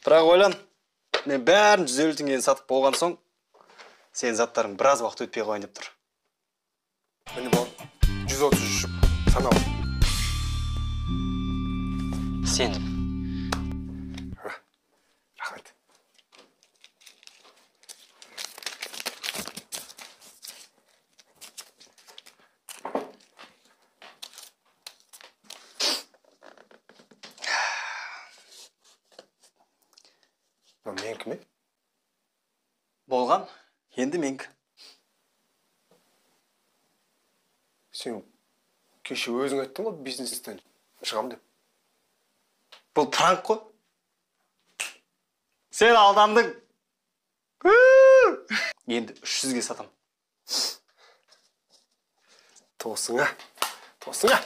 Бірақ ойлан, мен бәрін 150 теңгеден сатып болған соң, сенің заттарың біраз уақыт өтпей қойын деп тұр. Міне бол, 133 санау. Сендім. Рахмет. Менікі ме? Болған, енді менікі. Сен кеше өзің айттың ғой бизнестен шығам деп. Бұл пранк қой. Сен алдандың. Енді 300-ге сатам. Тосыңа. Тосыңа.